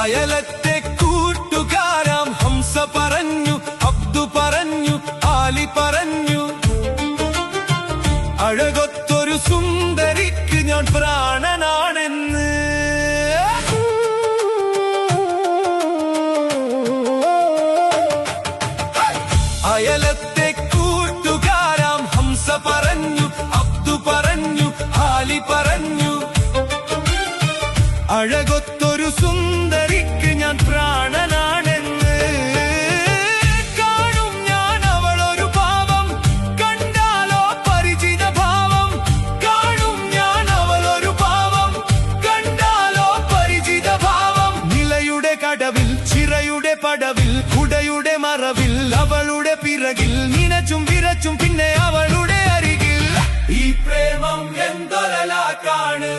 അയലത്തെ കൂട്ടുകാരാം ഹംസ പറഞ്ഞു, അബ്ദു പറഞ്ഞു, ആലി പറഞ്ഞു, അഴകൊത്തൊരു സുന്ദരിക്ക് ഞാൻ പ്രാണനാണെന്ന്. അയലത്തെ കൂട്ടുകാരാം ഹംസ പറഞ്ഞു, അബ്ദു പറഞ്ഞു, ആലി പറഞ്ഞു, അഴകൊത്തൊരു സുന്ദരിക്ക് ഞാൻ പ്രാണനാണെന്ന്. കാണും ഞാൻ അവളൊരു ഭാവം, കണ്ടാലോ പരിചിത ഭാവം. കാണും ഞാൻ അവളൊരു ഭാവം, കണ്ടാലോ പരിചിത ഭാവം. നിലയുടെ കടവിൽ, ചിറയുടെ പടവിൽ, കുടയുടെ മറവിൽ, അവളുടെ പിറകിൽ നിനച്ചും വിരച്ചും പിന്നെ അവളുടെ അരികിൽ. ഈ പ്രേമം എന്തൊരലാക്കാണ്.